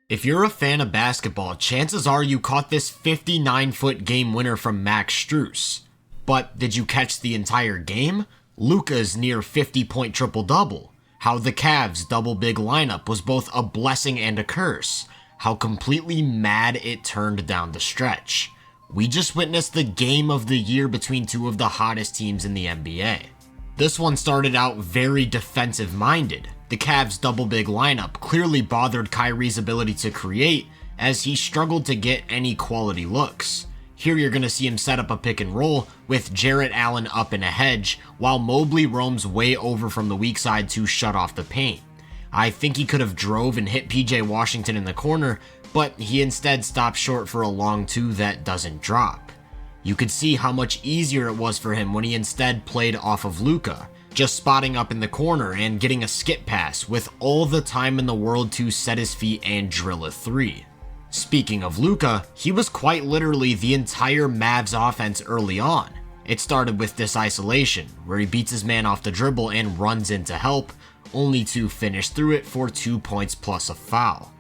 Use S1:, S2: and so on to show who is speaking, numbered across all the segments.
S1: If you're a fan of basketball, chances are you caught this 59-foot game winner from Max Strus. But did you catch the entire game? Luka's near 50-point triple-double. How the Cavs' double big lineup was both a blessing and a curse. How completely mad it turned down the stretch. We just witnessed the game of the year between two of the hottest teams in the NBA. This one started out very defensive-minded. The Cavs' double big lineup clearly bothered Kyrie's ability to create as he struggled to get any quality looks. Here you're going to see him set up a pick and roll with Jarrett Allen up in a hedge while Mobley roams way over from the weak side to shut off the paint. I think he could have drove and hit PJ Washington in the corner, but he instead stopped short for a long two that doesn't drop. You could see how much easier it was for him when he instead played off of Luka, just spotting up in the corner and getting a skip pass with all the time in the world to set his feet and drill a three. Speaking of Luka, he was quite literally the entire Mavs offense early on. It started with this isolation, where he beats his man off the dribble and runs in to help, only to finish through it for 2 points plus a foul.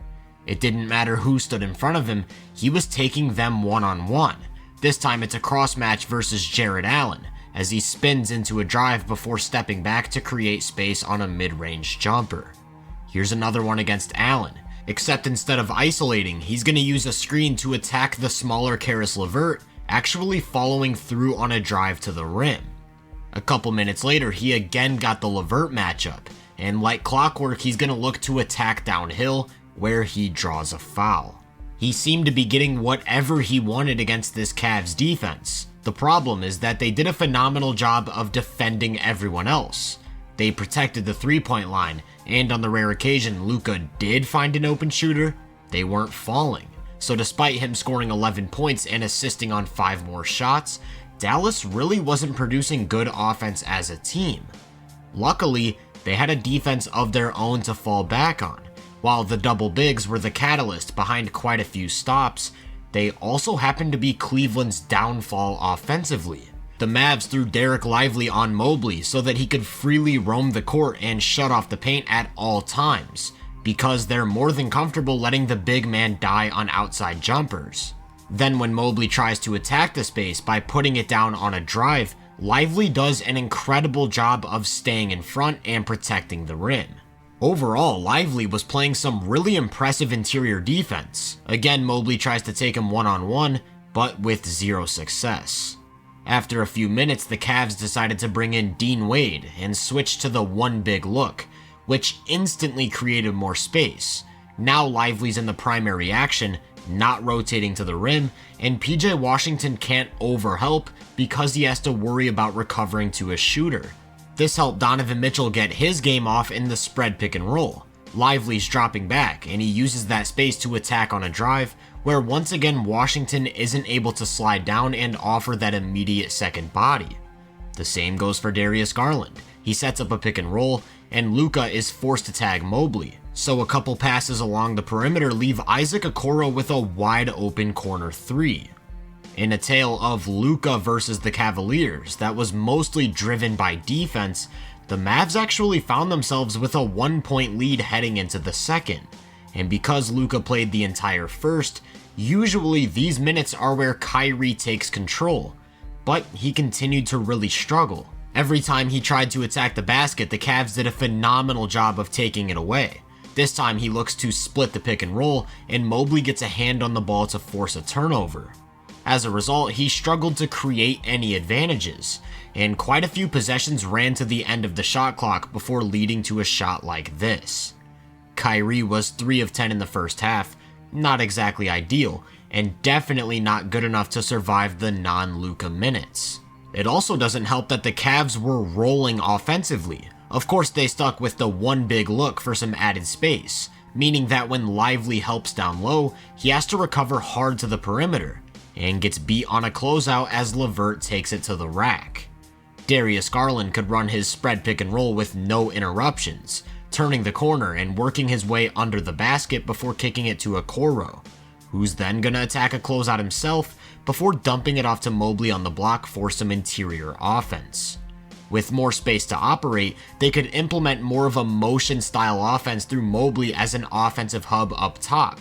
S1: It didn't matter who stood in front of him, he was taking them one-on-one. This time it's a cross match versus Jarrett Allen, as he spins into a drive before stepping back to create space on a mid-range jumper. Here's another one against Allen, except instead of isolating, he's going to use a screen to attack the smaller Caris LeVert, actually following through on a drive to the rim. A couple minutes later, he again got the LeVert matchup, and like clockwork, he's going to look to attack downhill, where he draws a foul. He seemed to be getting whatever he wanted against this Cavs defense. The problem is that they did a phenomenal job of defending everyone else. They protected the three-point line, and on the rare occasion Luka did find an open shooter, they weren't falling. So despite him scoring 11 points and assisting on 5 more shots, Dallas really wasn't producing good offense as a team. Luckily, they had a defense of their own to fall back on. While the double bigs were the catalyst behind quite a few stops, they also happened to be Cleveland's downfall offensively. The Mavs threw Derek Lively on Mobley so that he could freely roam the court and shut off the paint at all times, because they're more than comfortable letting the big man die on outside jumpers. Then when Mobley tries to attack the space by putting it down on a drive, Lively does an incredible job of staying in front and protecting the rim. Overall, Lively was playing some really impressive interior defense. Again, Mobley tries to take him one-on-one, but with zero success. After a few minutes, the Cavs decided to bring in Dean Wade and switch to the one big look, which instantly created more space. Now Lively's in the primary action, not rotating to the rim, and PJ Washington can't overhelp because he has to worry about recovering to a shooter. This helped Donovan Mitchell get his game off in the spread pick and roll. Lively's dropping back, and he uses that space to attack on a drive, where once again Washington isn't able to slide down and offer that immediate second body. The same goes for Darius Garland. He sets up a pick and roll, and Luka is forced to tag Mobley, so a couple passes along the perimeter leave Isaac Okoro with a wide open corner three. In a tale of Luka versus the Cavaliers that was mostly driven by defense, the Mavs actually found themselves with a 1-point lead heading into the second. And because Luka played the entire first, usually these minutes are where Kyrie takes control. But he continued to really struggle. Every time he tried to attack the basket, the Cavs did a phenomenal job of taking it away. This time he looks to split the pick and roll, and Mobley gets a hand on the ball to force a turnover. As a result, he struggled to create any advantages, and quite a few possessions ran to the end of the shot clock before leading to a shot like this. Kyrie was 3 of 10 in the first half, not exactly ideal, and definitely not good enough to survive the non-Luka minutes. It also doesn't help that the Cavs were rolling offensively. Of course, they stuck with the one big look for some added space, meaning that when Lively helps down low, he has to recover hard to the perimeter, and gets beat on a closeout as LeVert takes it to the rack. Darius Garland could run his spread pick and roll with no interruptions, turning the corner and working his way under the basket before kicking it to Okoro, who's then gonna attack a closeout himself before dumping it off to Mobley on the block for some interior offense. With more space to operate, they could implement more of a motion style offense through Mobley as an offensive hub up top,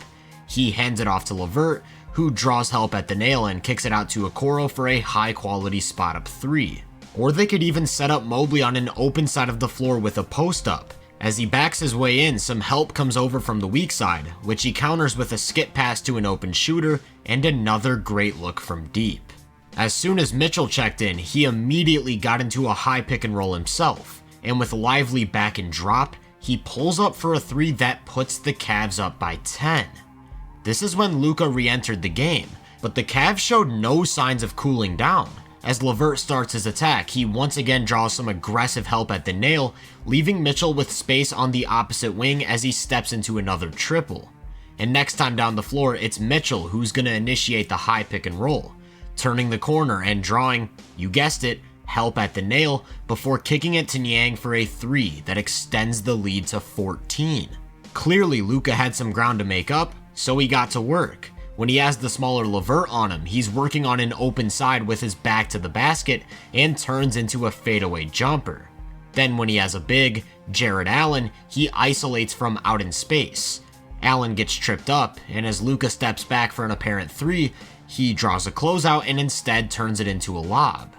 S1: He hands it off to LeVert, who draws help at the nail and kicks it out to Okoro for a high-quality spot-up 3. Or they could even set up Mobley on an open side of the floor with a post-up. As he backs his way in, some help comes over from the weak side, which he counters with a skip pass to an open shooter and another great look from deep. As soon as Mitchell checked in, he immediately got into a high pick and roll himself, and with Lively back and drop, he pulls up for a 3 that puts the Cavs up by 10. This is when Luka re-entered the game, but the Cavs showed no signs of cooling down. As LeVert starts his attack, he once again draws some aggressive help at the nail, leaving Mitchell with space on the opposite wing as he steps into another triple. And next time down the floor, it's Mitchell who's going to initiate the high pick and roll, turning the corner and drawing, you guessed it, help at the nail before kicking it to Niang for a 3 that extends the lead to 14. Clearly, Luka had some ground to make up, so he got to work. When he has the smaller LeVert on him, he's working on an open side with his back to the basket and turns into a fadeaway jumper. Then when he has a big, Jared Allen, he isolates from out in space. Allen gets tripped up, and as Luka steps back for an apparent 3, he draws a closeout and instead turns it into a lob.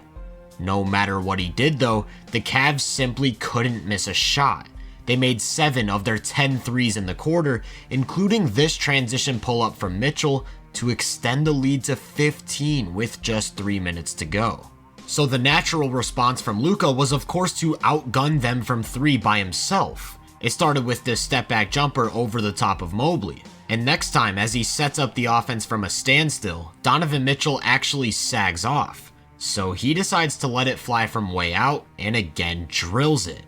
S1: No matter what he did though, the Cavs simply couldn't miss a shot. They made 7 of their 10 threes in the quarter, including this transition pull-up from Mitchell to extend the lead to 15 with just 3 minutes to go. So the natural response from Luka was of course to outgun them from 3 by himself. It started with this step-back jumper over the top of Mobley. And next time, as he sets up the offense from a standstill, Donovan Mitchell actually sags off. So he decides to let it fly from way out and again drills it.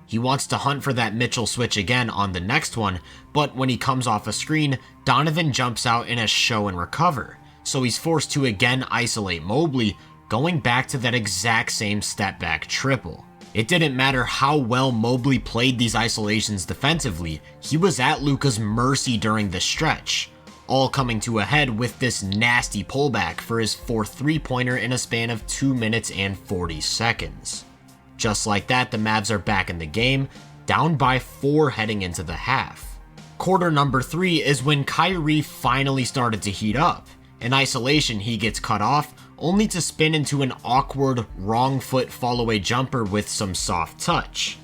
S1: He wants to hunt for that Mitchell switch again on the next one, but when he comes off a screen, Donovan jumps out in a show and recover, so he's forced to again isolate Mobley, going back to that exact same step back triple. It didn't matter how well Mobley played these isolations defensively, he was at Luka's mercy during the stretch, all coming to a head with this nasty pullback for his 4th 3-pointer in a span of 2 minutes and 40 seconds. Just like that, the Mavs are back in the game, down by 4 heading into the half. Quarter number 3 is when Kyrie finally started to heat up. In isolation, he gets cut off, only to spin into an awkward, wrong foot fall-away jumper with some soft touch.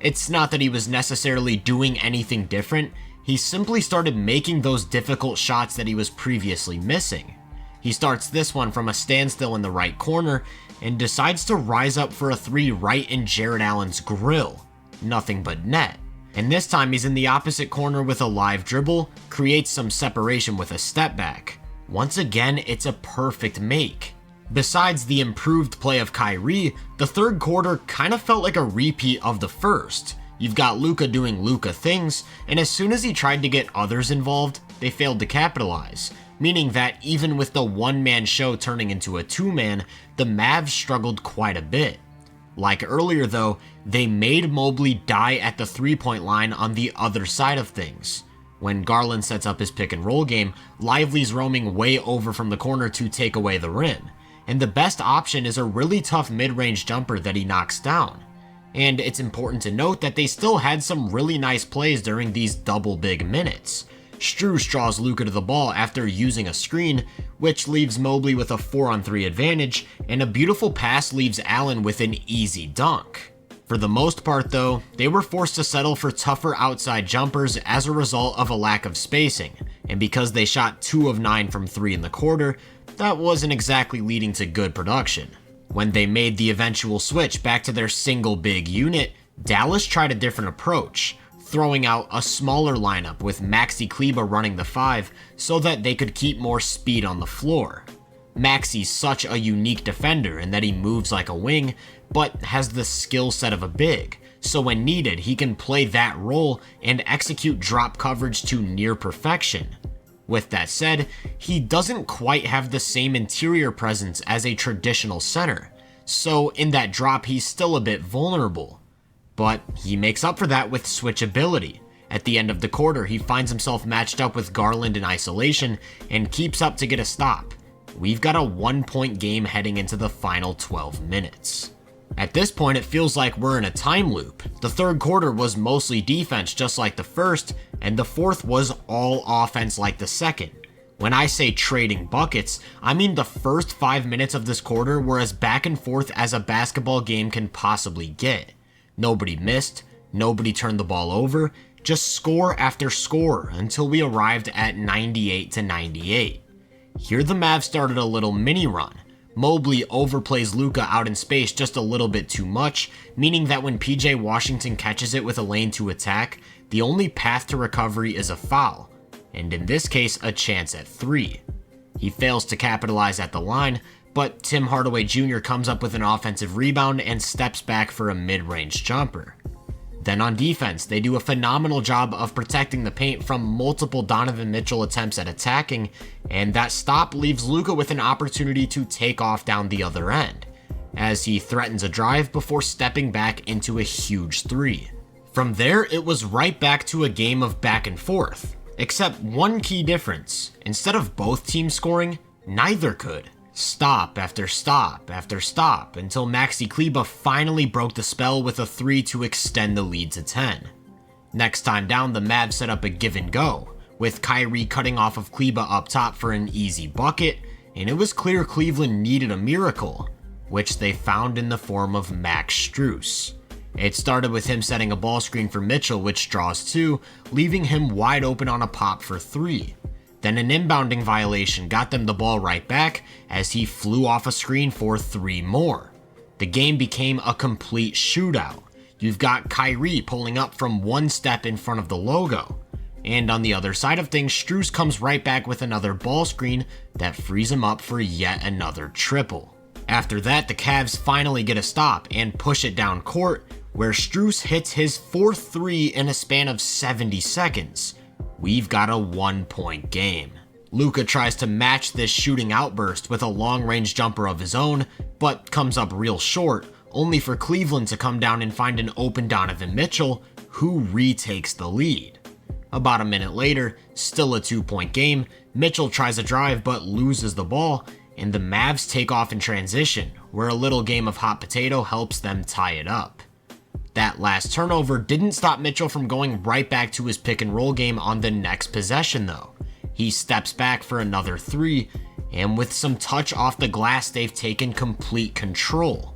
S1: It's not that he was necessarily doing anything different, he simply started making those difficult shots that he was previously missing. He starts this one from a standstill in the right corner, and decides to rise up for a 3 right in Jared Allen's grill. Nothing but net. And this time he's in the opposite corner with a live dribble, creates some separation with a step back. Once again, it's a perfect make. Besides the improved play of Kyrie, the third quarter kind of felt like a repeat of the first. You've got Luka doing Luka things, and as soon as he tried to get others involved, they failed to capitalize. Meaning that even with the one-man show turning into a 2-man, the Mavs struggled quite a bit. Like earlier though, they made Mobley die at the 3-point line on the other side of things. When Garland sets up his pick and roll game, Lively's roaming way over from the corner to take away the rim, and the best option is a really tough mid-range jumper that he knocks down. And it's important to note that they still had some really nice plays during these double big minutes. Strus draws Luka to the ball after using a screen, which leaves Mobley with a 4-on-3 advantage, and a beautiful pass leaves Allen with an easy dunk. For the most part though, they were forced to settle for tougher outside jumpers as a result of a lack of spacing, and because they shot 2 of 9 from 3 in the quarter, that wasn't exactly leading to good production. When they made the eventual switch back to their single big unit, Dallas tried a different approach, throwing out a smaller lineup with Maxi Kleber running the 5 so that they could keep more speed on the floor. Maxi's such a unique defender in that he moves like a wing, but has the skill set of a big, so when needed he can play that role and execute drop coverage to near perfection. With that said, he doesn't quite have the same interior presence as a traditional center, so in that drop he's still a bit vulnerable. But he makes up for that with switchability. At the end of the quarter, he finds himself matched up with Garland in isolation and keeps up to get a stop. We've got a 1-point game heading into the final 12 minutes. At this point, it feels like we're in a time loop. The third quarter was mostly defense just like the first, and the fourth was all offense like the second. When I say trading buckets, I mean the first 5 minutes of this quarter were as back and forth as a basketball game can possibly get. Nobody missed, nobody turned the ball over, just score after score until we arrived at 98-98. Here the Mavs started a little mini run. Mobley overplays Luka out in space just a little bit too much, meaning that when PJ Washington catches it with a lane to attack, the only path to recovery is a foul, and in this case a chance at 3. He fails to capitalize at the line, but Tim Hardaway Jr. comes up with an offensive rebound and steps back for a mid-range jumper. Then on defense, they do a phenomenal job of protecting the paint from multiple Donovan Mitchell attempts at attacking, and that stop leaves Luka with an opportunity to take off down the other end, as he threatens a drive before stepping back into a huge 3. From there, it was right back to a game of back and forth, except one key difference. Instead of both teams scoring, neither could. Stop after stop after stop until Maxi Kleber finally broke the spell with a 3 to extend the lead to 10. Next time down, the Mavs set up a give and go, with Kyrie cutting off of Kleber up top for an easy bucket, and it was clear Cleveland needed a miracle, which they found in the form of Max Strus. It started with him setting a ball screen for Mitchell, which draws 2, leaving him wide open on a pop for 3. Then an inbounding violation got them the ball right back as he flew off a screen for 3 more. The game became a complete shootout. You've got Kyrie pulling up from 1 step in front of the logo. And on the other side of things, Strus comes right back with another ball screen that frees him up for yet another triple. After that, the Cavs finally get a stop and push it down court, where Strus hits his 4th 3 in a span of 70 seconds. We've got a 1-point game. Luka tries to match this shooting outburst with a long-range jumper of his own, but comes up real short, only for Cleveland to come down and find an open Donovan Mitchell, who retakes the lead. About a minute later, still a 2-point game, Mitchell tries a drive but loses the ball, and the Mavs take off in transition, where a little game of hot potato helps them tie it up. That last turnover didn't stop Mitchell from going right back to his pick and roll game on the next possession though. He steps back for another 3, and with some touch off the glass, they've taken complete control.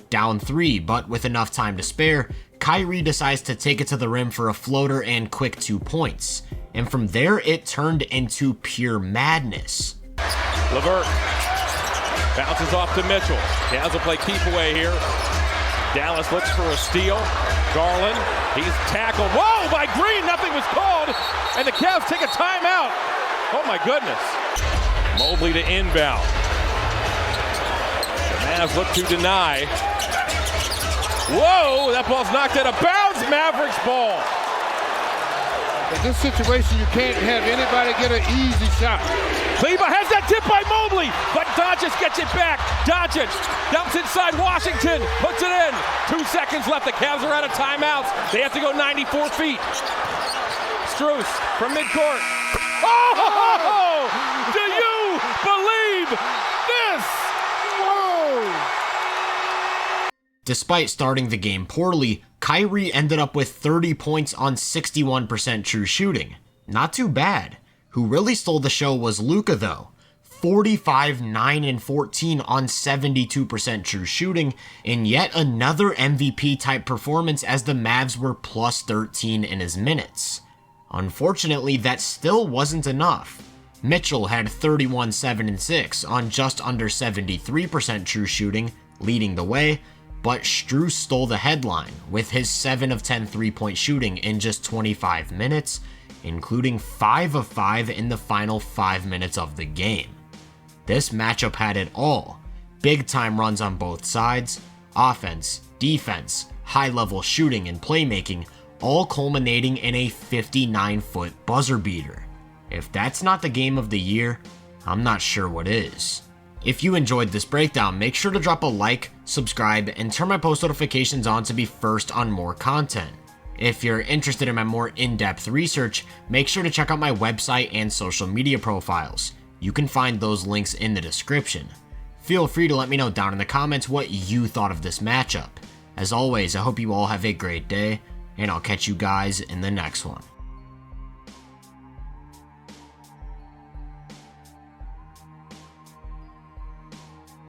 S1: Down 3, but with enough time to spare, Kyrie decides to take it to the rim for a floater and quick 2 points. And from there, it turned into pure madness.
S2: LeVert bounces off to Mitchell. Cavs will play keep away here. Dallas looks for a steal. Garland, he's tackled. Whoa, by Green, nothing was called. And the Cavs take a timeout. Oh my goodness. Mobley to inbound. The Mavs look to deny. Whoa, that ball's knocked out of bounds. Mavericks ball.
S3: In this situation, you can't have anybody get an easy shot.
S2: Kleber has that tip by Mobley, but Doncic gets it back. Doncic dumps inside Washington, puts it in. 2 seconds left. The Cavs are out of timeouts. They have to go 94 feet. Strus from midcourt. Oh! Do you believe this?
S3: Whoa!
S1: Despite starting the game poorly, Kyrie ended up with 30 points on 61% true shooting. Not too bad. Who really stole the show was Luka though. 45, 9, and 14 on 72% true shooting, in yet another MVP type performance as the Mavs were plus 13 in his minutes. Unfortunately, that still wasn't enough. Mitchell had 31, 7, and 6 on just under 73% true shooting, leading the way, but Strus stole the headline with his 7 of 10 3-point shooting in just 25 minutes, including 5 of 5 in the final 5 minutes of the game. This matchup had it all. Big time runs on both sides, offense, defense, high-level shooting and playmaking, all culminating in a 59-foot buzzer beater. If that's not the game of the year, I'm not sure what is. If you enjoyed this breakdown, make sure to drop a like, subscribe, and turn my post notifications on to be first on more content. If you're interested in my more in-depth research, make sure to check out my website and social media profiles. You can find those links in the description. Feel free to let me know down in the comments what you thought of this matchup. As always, I hope you all have a great day, and I'll catch you guys in the next one.